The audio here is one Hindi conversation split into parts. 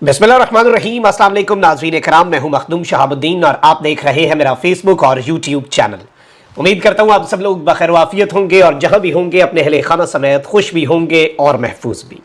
बिस्मिल्लाहिर्रहमानिर्रहीम। अस्सलाम वालेकुम नाज़रीन इकराम, मैं हूं मखदूम शहाबुद्दीन और आप देख रहे हैं मेरा फेसबुक और यूट्यूब चैनल। उम्मीद करता हूं आप सब लोग बखैर वाफियत होंगे और जहां भी होंगे अपने अहले खाना समेत खुश भी होंगे और महफूज भी।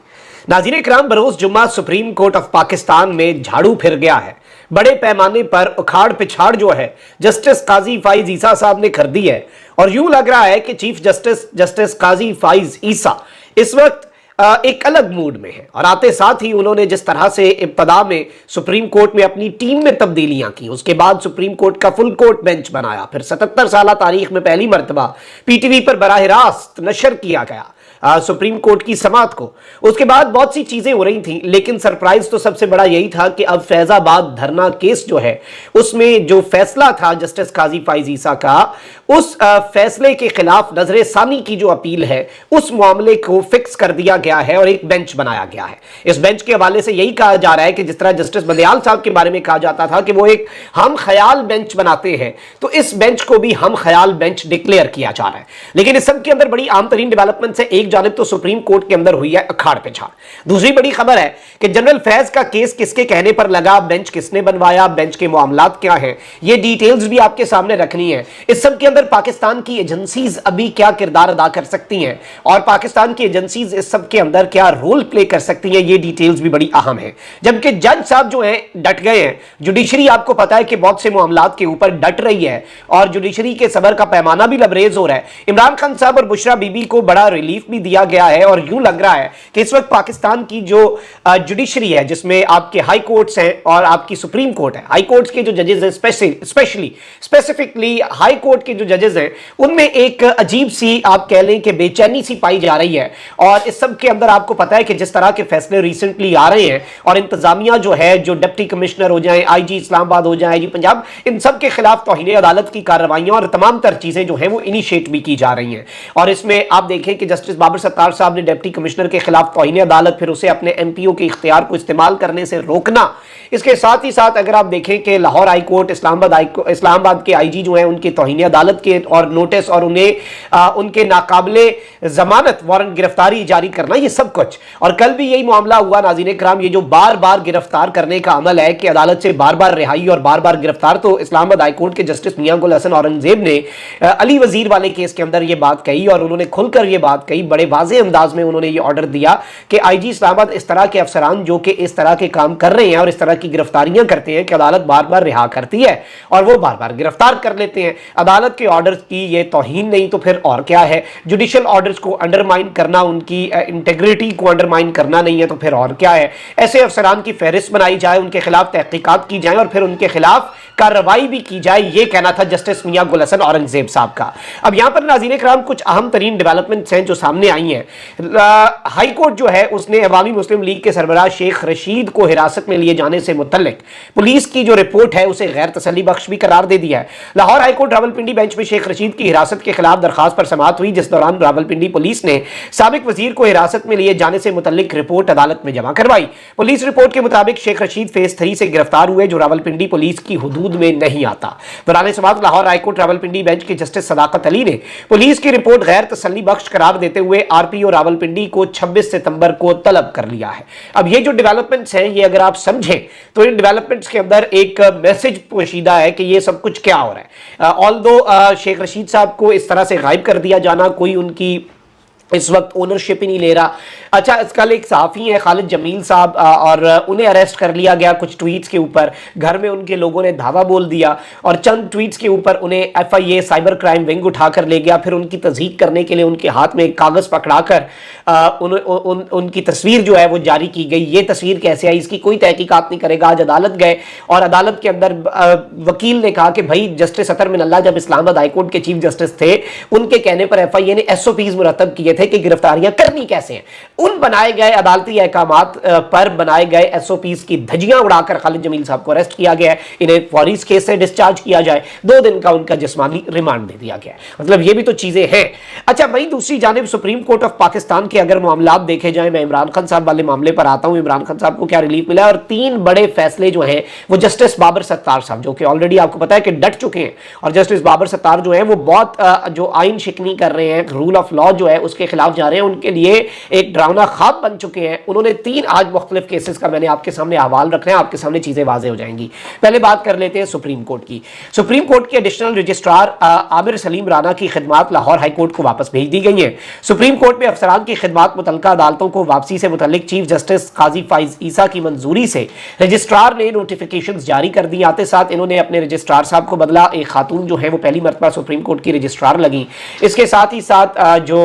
नाज़रीन इकराम, बरोज़ जुम्मा सुप्रीम कोर्ट ऑफ पाकिस्तान में झाड़ू फिर गया है। बड़े पैमाने पर उखाड़ पिछाड़ जो है जस्टिस काजी फाइज ईसा साहब ने कर दी है और यूं लग रहा है कि चीफ जस्टिस काजी फाइज ईसा इस वक्त एक अलग मूड में है। और आते साथ ही उन्होंने जिस तरह से इब्तदा में सुप्रीम कोर्ट में अपनी टीम में तब्दीलियां की, उसके बाद सुप्रीम कोर्ट का फुल कोर्ट बेंच बनाया, फिर 77 साल तारीख में पहली मरतबा पीटीवी पर बराह रास्त नशर किया गया सुप्रीम कोर्ट की समाअत को। उसके बाद बहुत सी चीजें हो रही थी, लेकिन सरप्राइज तो सबसे बड़ा यही था कि अब फैजाबाद धरना केस जो है उसमें जो फैसला था जस्टिस काजी फाइज ईसा का, उस फैसले के खिलाफ नजर सानी की जो अपील है उस मामले को फिक्स कर दिया गया है और एक बेंच बनाया गया है। इस बेंच के हवाले से यही कहा जा रहा है कि जिस तरह जस्टिस बंदयाल साहब के बारे में कहा जाता था कि वो एक हम ख्याल बेंच बनाते हैं, तो इस बेंच को भी हम ख्याल बेंच डिक्लेयर किया जा रहा है। लेकिन इस सब के अंदर बड़ी आम तरीन डेवलपमेंट से एक जानिब तो सुप्रीम कोर्ट के अंदर हुई है अखाड़ पिछाड़। दूसरी बड़ी खबर है कि जनरल फैज का केस किसके कहने पर लगा, बेंच किसने बनवाया, बेंच के मामलात क्या हैं, ये डिटेल्स भी आपके सामने रखनी है। इस सब के अंदर पाकिस्तान की एजेंसीज अभी क्या किरदार अदा कर सकती हैं और पाकिस्तान की एजेंसीज इस सब के अंदर क्या रोल प्ले कर सकती हैं, ये डिटेल्स भी बड़ी अहम है। जबकि जज साहब जो हैं डट गए हैं। जुडिशरी आपको पता है कि बहुत से मामलात के ऊपर डट रही है और जुडिशरी के सबर का पैमाना भी लबरेज हो रहा है। इमरान खान साहब और बुशरा बीबी को बड़ा रिलीफ भी दिया गया है और यूं लग रहा है कि इस वक्त पाकिस्तान की जो जुडिशरी है, जिसमें आपके हाई कोर्ट्स हैं और आपकी सुप्रीम कोर्ट है, हाई कोर्ट्स के जो जजेस हैं स्पेसिफिकली हाई कोर्ट के जो जजेस हैं उनमें एक अजीब सी आप कह लें कि बेचैनी सी पाई जा रही है। और इस सब के अंदर आपको पता है कि जिस तरह के फैसले रिसेंटली आ रहे हैं और इंतजामिया जो है, जो डिप्टी कमिश्नर हो जाए, आईजी इस्लामाबाद हो जाए, आईजी पंजाब, इन सब के खिलाफ तौहीन अदालत की कार्रवाइयां और तमाम तर चीजें जो है वो इनिशिएट भी की जा रही हैं। और इसमें आप देखें कि जस्टिस बाबर सत्तार साहब ने डिप्टी कमिश्नर के खिलाफ तौहीन अदालत, फिर उसे अपने एमपीओ के इख्तियार को इस्तेमाल करने से रोकना। इसके साथ ही साथ अगर आप देखें कि लाहौर हाई कोर्ट, इस्लामाबाद के आईजी जो है उनके तौहीन अदालत के और नोटिस और उन्हें उनके नाकाबिले जमानत वारंट गिरफ्तारी जारी करना, ये सब कुछ। और कल भी यही मामला हुआ नाज़रीन इकराम, ये जो बार बार गिरफ्तार करने का अमल है कि अदालत से बार बार रिहाई और बार बार गिरफ्तार। तो इस्लामाबाद हाई कोर्ट के जस्टिस मियां गुल हसन औरंगजेब ने अली वजीर वाले केस के अंदर ये बात कही और उन्होंने खुलकर ये बात कही, बड़े वाज़ेह अंदाज में उन्होंने ये ऑर्डर दिया कि आईजी इस्लामाबाद इस तरह के अफसरान जो कि इस तरह के काम कर रहे हैं और इस तरह की गिरफ्तारियां करते हैं कि अदालत बार बार रिहा करती है और वो बार बार गिरफ्तार कर लेते हैं। अदालत के ऑर्डर्स की ये तौहीन नहीं तो फिर और क्या है? जुडिशियल ऑर्डर्स को अंडरमाइन करना, उनकी इंटेग्रिटी को अंडरमाइन करना नहीं है तो फिर और क्या है? ऐसे अफसरान की फहरिस्त बनाई जाए, उनके खिलाफ तहकीकात की जाए और फिर उनके खिलाफ कार्रवाई भी की जाए, ये कहना था जस्टिस मियां गुल हसन औरंगजेब साहब का। अब यहां पर नाज़रीन इकराम कुछ अहम तरीन डेवलपमेंट्स हैं जो सामने आई हैं। हाई कोर्ट जो है उसने अवामी मुस्लिम लीग के सरबराह शेख रशीद को हिरासत में लिए जाने से मुतल्लिक पुलिस की जो रिपोर्ट है उसे गैर तसल्ली बख्श भी करार दे दिया है। Lahore high court Rawalpindi bench में शेख रशीद की हिरासत के खिलाफ दरखास्त पर समाअत हुई, जिस दौरान रावलपिंडी पुलिस ने साबिक वजीर को हिरासत में लिए जाने से मुतल्लिक रिपोर्ट अदालत में जमा करवाई। पुलिस रिपोर्ट के मुताबिक शेख रशीद फेज 3 से गिरफ्तार हुए, जो रावलपिंडी पुलिस की हुदूद में नहीं आता। दौरान समाअत Lahore high court Rawalpindi bench के जस्टिस सदाकत अली ने पुलिस की रिपोर्ट गैर तसल्ली बख्श करार देते हुए आरपीओ रावलपिंडी को 26 सितंबर को तलब कर लिया है। अब ये जो डेवलपमेंट्स हैं, ये अगर आप समझें तो इन डेवलपमेंट्स के अंदर एक मैसेज पोशीदा है कि ये सब कुछ क्या हो रहा है। ऑल्दो शेख रशीद साहब को इस तरह से गायब कर दिया जाना, कोई उनकी इस वक्त ओनरशिप ही नहीं ले रहा। अच्छा, कल एक सहाफ़ी है खालिद जमील साहब और उन्हें अरेस्ट कर लिया गया कुछ ट्वीट्स के ऊपर। घर में उनके लोगों ने धावा बोल दिया और चंद ट्वीट्स के ऊपर उन्हें FIA साइबर क्राइम विंग उठाकर ले गया। फिर उनकी तस्दीक करने के लिए उनके हाथ में एक कागज़ पकड़ाकर उनकी तस्वीर जो है वो जारी की गई। ये तस्वीर कैसे आई, इसकी कोई तहकीकात नहीं करेगा। आज अदालत गए और अदालत के अंदर वकील ने कहा कि भाई जस्टिस अतर मिनल्ला जब इस्लामाबाद हाईकोर्ट के चीफ जस्टिस थे, उनके कहने पर FIA ने SOPs मुरतब किए थे कि गिरफ्तारियां करनी कैसे हैं। उन बनाए गए अदालती अहकामात पर बनाए गए SOPs की धज्जियां उड़ाकर खालिद जमील साहब को अरेस्ट किया गया है। इन्हें फौरी केस से डिस्चार्ज किया जाए, 2 दिन का उनका जिस्मानी रिमांड दे दिया गया है। मतलब ये भी तो चीजें हैं। अच्छा, वहीं दूसरी जानिब सुप्रीम कोर्ट ऑफ पाकिस्तान के अगर मामलात देखे जाए, मैं इमरान खान साहब वाले मामले पर आता हूं। इमरान खान साहब को क्या रिलीफ मिला और 3 बड़े फैसले जो हैं वो जस्टिस बाबर सत्तार साहब, जो कि ऑलरेडी आपको पता है कि डट चुके हैं, और जस्टिस बाबर सत्तार जो है वो बहुत जो आइन शिकनी कर रहे हैं, रूल ऑफ लॉ जो है उसके के खिलाफ जा रहे हैं उनके लिए एक डरावना ख्वाब बन चुके हैं। उन्होंने 3 आज मुख्तलिफ केसेस का मैंने आपके सामने हवाल रखना है, आपके सामने चीजें वाज़ेह हो जाएंगी। पहले बात कर लेते हैं सुप्रीम कोर्ट की। सुप्रीम कोर्ट के एडिशनल रजिस्ट्रार आमिर सलीम राना की खिदमात लाहौर हाई कोर्ट को वापस भेज दी गई हैं। सुप्रीम कोर्ट में अफसरान की खिदमात मुतल्लिका अदालतों को वापसी से मुतल्लिक चीफ जस्टिस काजी फाइज ईसा की मंजूरी से रजिस्ट्रार ने नोटिफिकेशन जारी कर दी। आते साथ इन्होंने अपने रजिस्ट्रार साहब को बदला, एक खातून जो है वो पहली मरतबा सुप्रीम कोर्ट की रजिस्ट्रार लगी। इसके साथ ही साथ जो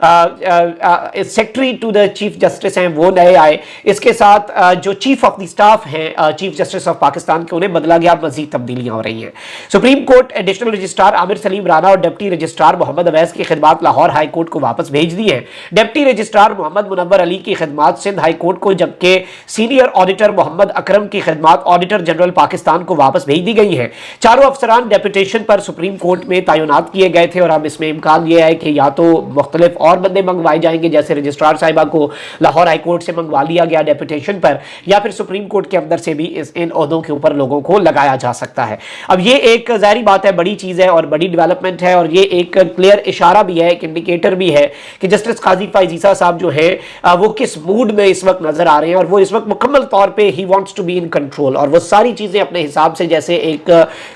secretary to the chief justice हैं वो नए आए। इसके साथ जो चीफ ऑफ द स्टाफ हैं चीफ जस्टिस ऑफ पाकिस्तान के उन्हें बदला गया। मजीद तब्दीलियां हो रही हैं। Supreme court additional registrar Aamir Saleem Rana और डिप्टी रजिस्ट्रार मोहम्मद अवैस की खिदमात लाहौर हाई कोर्ट को वापस भेज दी है। डिप्टी रजिस्ट्रार मोहम्मद मुनव्वर अली की खिदमात सिंध हाई कोर्ट को, जबकि सीनियर ऑडिटर मोहम्मद अकरम की खिदमात ऑडिटर जनरल पाकिस्तान को वापस भेज दी गई हैं। चारों अफसरान डेपुटेशन पर सुप्रीम कोर्ट में तैनात किए गए थे और अब इसमें इम्कान यह है कि या तो मुख्तलिफ और बंदे मंगवाए जाएंगे, जैसे रजिस्ट्रार साहिबा को लाहौर हाई कोर्ट से मंगवा लिया गया डेपुटेशन पर, या फिर सुप्रीम कोर्ट के अंदर से भी इन ओहदों के ऊपर लोगों को लगाया जा सकता है। अब ये एक जाहिर बात है, बड़ी चीज है और बड़ी डेवलपमेंट है, और ये एक क्लियर इशारा भी है, एक इंडिकेटर भी है कि जस्टिस काजी फाइज ईसा साहब जो है वो किस मूड में इस वक्त नजर आ रहे हैं, और वो इस वक्त मुकम्मल तौर पे he wants to be in control, और वो सारी चीजें अपने हिसाब से, जैसे एक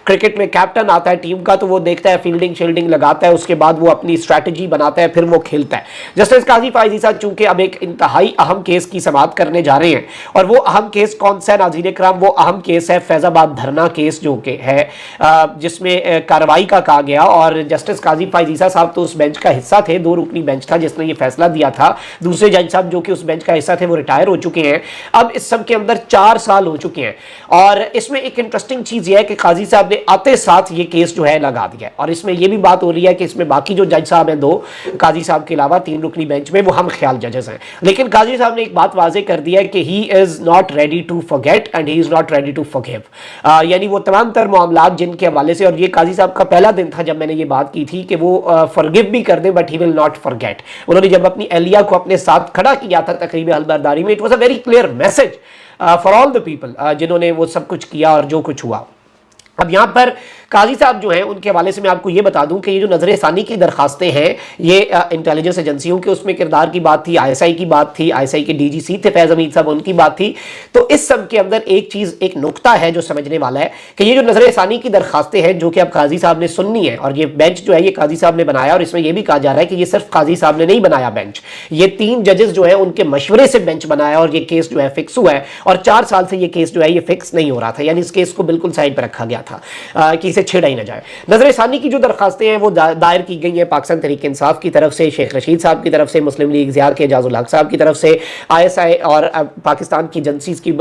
क्रिकेट में कैप्टन आता है टीम का तो वो देखता है, फील्डिंग शील्डिंग लगाता है, उसके बाद वो अपनी स्ट्रैटेजी बनाता है, फिर वो खेलता है। जस्टिस काजी फाइज ईसा चूंकि अब एक इंतहाई अहम केस की समाअत करने जा रहे हैं, और वो अहम केस कौन सा है नाज़रीन इकराम? वो अहम केस है फैजाबाद धरना केस, जो कि है जिसमें कार्रवाई का कहा गया, और जस्टिस काजी फाइज ईसा साहब तो उस बेंच का हिस्सा थे, 2 रुकनी बेंच था जिसने ये फैसला दिया था। दूसरे जज साहब जो कि उस बेंच का हिस्सा थे वो रिटायर हो चुके हैं। अब इस सब के अंदर 4 साल हो चुके हैं, और इसमें एक इंटरेस्टिंग चीज यह है कि काजी साहब ने आते साथ ये केस जो है लगा दिया है, और इसमें यह भी बात हो रही है कि इसमें बाकी जो जज साहब हैं 2 काजी साहब के अलावा 3 रुकनी बेंच में, वो हम ख्याल जजेस हैं। लेकिन काजी साहब ने एक बात वाजे कर दिया है कि he is not ready to forget and he is not ready to forgive, यानी वो तमाम तर मामलात जिनके हवाले से, और ये काजी साहब का पहला दिन था जब मैंने ये बात की थी कि वो फॉरगिव भी कर दे but he will not forget. उन्होंने जब अपनी एहलिया को अपने साथ खड़ा किया था तकरीब हलबरदारी में, it was a very clear message for all the people जिन्होंने वो सब कुछ किया और जो कुछ हुआ। अब यहाँ पर काजी साहब जो हैं उनके हवाले से मैं आपको ये बता दूं कि ये जो नजर सानी की दरखास्तें हैं, ये इंटेलिजेंस एजेंसियों के उसमें किरदार की बात थी, आईएसआई की बात थी, आईएसआई के डीजीसी थे फैज हमीद साहब, उनकी बात थी। तो इस सब के अंदर एक चीज, एक नुक्ता है जो समझने वाला है कि ये जो नजर सानी की दरखास्तें हैं जो कि अब काजी साहब ने सुननी है, और ये बेंच जो है ये काजी साहब ने बनाया, और इसमें यह भी कहा जा रहा है कि ये सिर्फ काजी साहब ने नहीं बनाया बेंच, ये 3 जजेस जो है उनके मशवरे से बेंच बनाया, और ये केस जो है फिक्स हुआ है, और 4 साल से ये केस जो है ये फिक्स नहीं हो रहा था, यानी इस केस को बिल्कुल साइड पर रखा गया था कि इसे छेड़ा ही ना जाए। नजर सानी की जो दरखास्तें हैं वो दायर की गई हैं पाकिस्तान तहरीक इंसाफ की तरफ से, शेख रशीद साहब की तरफ से, मुस्लिम लीग ज़ियाद के एजाजुल हक साहब की तरफ से, आईएसआई और पाकिस्तान की एजेंसीज की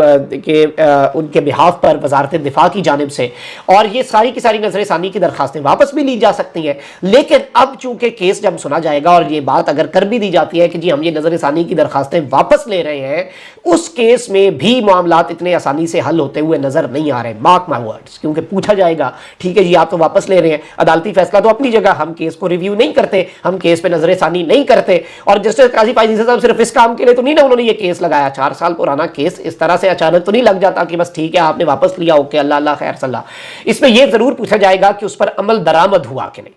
उनके बिहाफ पर वजारत दिफा की जानिब से, और ये सारी की सारी नजर सानी की दरखास्तें वापस भी ली जा सकती हैं। लेकिन अब चूंकि केस जब सुना जाएगा और ये बात अगर कर भी दी जाती है कि जी हम ये नजर सानी की दरखास्तें वापस ले रहे हैं, उस केस में भी मामलात इतने आसानी से हल होते हुए नजर नहीं आ रहे, मार्क माई वर्ड्स, क्योंकि पूछा जाएगा ठीक है जी आप तो वापस ले रहे हैं, अदालती फैसला तो अपनी जगह, हम केस को रिव्यू नहीं करते, हम केस पे नजर सानी नहीं करते, और जस्टिस काजी फाइज ईसा साहब सिर्फ इस काम के लिए तो नहीं ना उन्होंने ये केस लगाया, 4 साल पुराना केस इस तरह से अचानक तो नहीं लग जाता कि बस ठीक है आपने वापस लिया, ओके अल्लाह अल्लाह खैर सल्लाह। इसमें यह जरूर पूछा जाएगा कि उस पर अमल दरामद हुआ कि नहीं।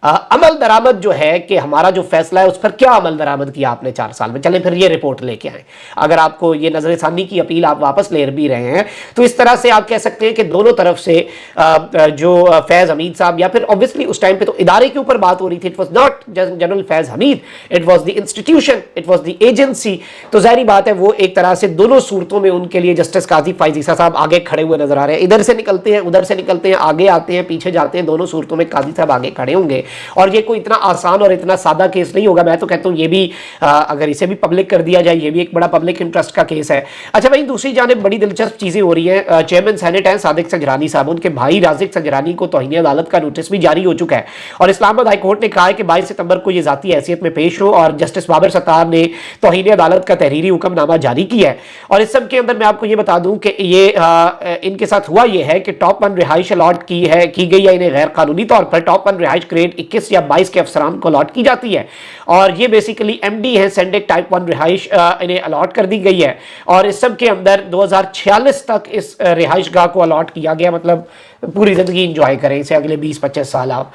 अमल दरामद जो है कि हमारा जो फैसला है उस पर क्या अमल दरामद किया आपने 4 साल में, चले फिर ये रिपोर्ट लेके आए। अगर आपको ये नजर सानी की अपील आप वापस ले भी रहे हैं तो इस तरह से आप कह सकते हैं कि दोनों तरफ से जो फैज हमीद साहब, या फिर ऑब्वियसली उस टाइम पे तो इदारे के ऊपर बात हो रही थी, it was not general Faiz Hamid, it was the institution, it was the agency. तो जाहिर बात है वो एक तरह से दोनों सूरतों में उनके लिए जस्टिस काजी फाइज ईसा साहब आगे खड़े हुए नजर आ रहे हैं, इधर से निकलते हैं उधर से निकलते हैं, आगे आते हैं पीछे जाते हैं, दोनों सूरतों में काजी साहब आगे खड़े होंगे। और ये कोई इतना आसान और इतना सादा केस नहीं होगा, मैं तो कहता हूं ये भी अगर इसे भी पब्लिक कर दिया जाए, ये भी एक बड़ा पब्लिक इंटरेस्ट का केस है। अच्छा भाई, दूसरी जानिब बड़ी दिलचस्प चीजें हो रही है। चेयरमैन सेनेट हैं सादिक सजरानी साहब, उनके भाई राजिक सजरानी को तौहीन अदालत का नोटिस भी जारी हो चुका है, और इस्लामाबाद हाई कोर्ट ने कहा है कि 22 सितंबर को ये जाती हैसियत में पेश हो, और जस्टिस बाबर सत्तार ने तौहीन अदालत का तहरीरी हुक्मनामा जारी किया है। और इस सब के अंदर मैं आपको ये बता दूं कि ये इनके साथ हुआ ये है कि टॉप 1 रिहाइश अलॉट की गई है इन्हें गैर कानूनी तौर पर, टॉप 1 रिहाइश ग्रेड 21 या 22 के अफसरान को अलॉट की जाती है और ये बेसिकली MD है, सेंडेक टाइप 1 रिहाइश इन्हें अलॉट कर दी गई है और इस सब के अंदर 2046 तक इस रिहाइश गाह को अलॉट किया गया। मतलब पूरी ज़िंदगी इंजॉय करें इसे, अगले 20-25 साल आप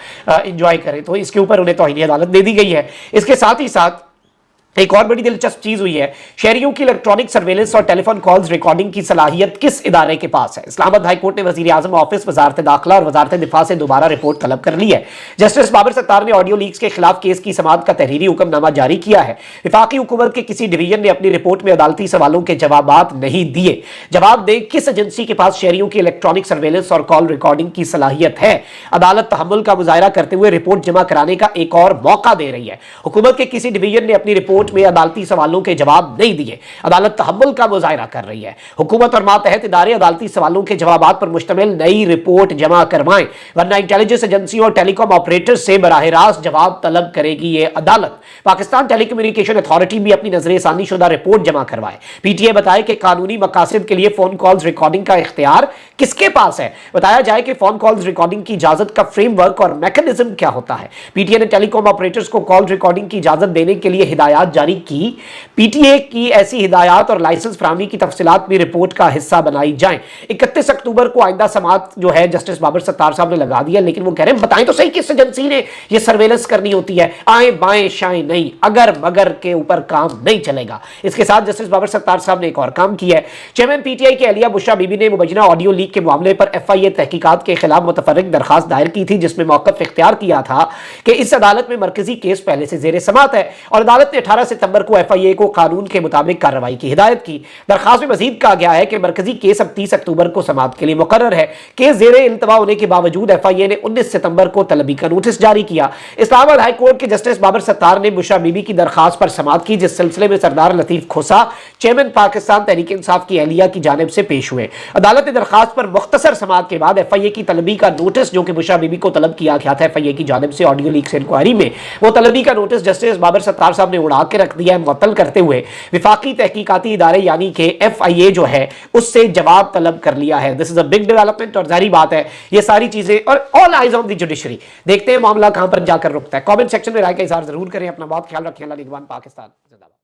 इंजॉय करें, तो इसके ऊपर उन्हें तौहीन अदालत दे दी गई है। इसके साथ ही साथ एक और बड़ी दिलचस्प चीज हुई है, शहरियों की इलेक्ट्रॉनिक सर्वेलेंस और टेलीफोन कॉल्स रिकॉर्डिंग की सलाहियत किस इदारे के पास है। इस्लामाबाद हाई कोर्ट ने वजीर आजम ऑफिस, वजारत दाखिला और वजारत दिफा से दोबारा रिपोर्ट तलब कर ली है। जस्टिस बाबर सत्तार ने ऑडियो लीक्स के खिलाफ केस की समाअत का तहरीरी हुक्मनामा जारी किया है। विफाकी हुकूमत के किसी डिवीजन ने अपनी रिपोर्ट में अदालती सवालों के जवाब नहीं दिए। जवाब दें किस एजेंसी के पास शहरियों की इलेक्ट्रॉनिक सर्वेलेंस और कॉल रिकॉर्डिंग की सलाहियत है। अदालत तहम्मुल का मुजाहरा करते हुए रिपोर्ट जमा कराने का एक और मौका दे रही है। हुकूमत के किसी डिवीजन ने अपनी रिपोर्ट में अदालती सवालों के जवाब नहीं दिए। अदालत तहम्मुल का मुजाहिरा कर रही है। हुकूमत और मातहत इदारे अदालती सवालों के जवाबात पर मुश्तमिल नई रिपोर्ट जमा करवाएं, वरना इंटेलिजेंस एजेंसी और टेलीकॉम ऑपरेटर से बराह रास्त जवाब तलब करेगी ये अदालत। पाकिस्तान टेलीकम्युनिकेशन अथॉरिटी भी अपनी नजरसानी शुदा रिपोर्ट जमा करवाए। PTI बताए कि कानूनी मकासद के लिए फोन कॉल्स रिकॉर्डिंग का इख्तियार किसके पास है। बताया जाए कि फोन कॉल्स रिकॉर्डिंग की इजाजत का फ्रेमवर्क और मैकेनिज्म क्या होता है। PTI ने टेलीकॉम ऑपरेटर्स को कॉल रिकॉर्डिंग की इजाजत देने के लिए हिदायत जारी की। PTA की ऐसी हिदायत और लाइसेंस फराहमी की तफसीलात भी रिपोर्ट का हिस्सा बनाई जाएं। 31 अक्टूबर को आइंदा समाअत जो है जस्टिस बाबर सत्तार साहब ने लगा दिया, लेकिन वो कह रहे हैं बताएं तो सही किस एजेंसी ने ये सर्वेलेंस करनी होती है। आए बाएं शाएं नहीं, अगर मगर के ऊपर काम नहीं चलेगा। इसके साथ जस्टिस बाबर सत्तार साहब ने एक और काम किया है। चेयरमैन PTI के अलिया बुशरा बीबी ने मुबैना ऑडियो लीक के मामले पर FIA तहकीकात के खिलाफ मुतफर्रिक दरखास्त दायर की थी, जिसमें मौक़िफ़ इख्तियार किया था कि इस अदालत में मरकजी केस पहले से ज़ेर समाअत है और अदालत ने 18 सितंबर को FIA को कानून के मुताबिक कार्रवाई की हिदायत की। दरखास्त में मजीद कहा गया है कि मरकजी केस अब 30 अक्टूबर को समाअत के लिए मुकर्रर है। केस ज़ेर इल्तवा होने के बावजूद FIA ने 19 सितंबर को तलबी का नोटिस जारी किया। इस्लामाबाद हाई कोर्ट के जस्टिस बाबर सत्तार ने बुशरा बीबी की दरखास्त पर समाअत की, जिस सिलसिले में सरदार लतीफ खोसा चेयरमैन पाकिस्तान तहरीक इंसाफ की अहलिया की जानिब से पेश हुए। अदालत ने दरखास्त पर मुख्तसर समाअत के बाद FIA की तलबी का नोटिस, जो कि बुशरा बीबी को तलब किया गया था FIA की जानिब से ऑडियो लीक से इंक्वायरी में, वो तलबी का नोटिस जस्टिस बाबर सत्तार साहब ने उड़ा के रख दिया है, मुअत्तल करते हुए विफाकी तहकीकाती इदारे यानी कि FIA जो है उससे जवाब तलब कर लिया है। This is a big development और जारी बात है ये सारी चीजें और all eyes on the judiciary. देखते हैं मामला कहां पर जाकर रुकता है। कमेंट सेक्शन में राय का इजहार जरूर करें। अपना बहुत ख्याल रखें। अल्लाह निगहबान पाकिस्तान।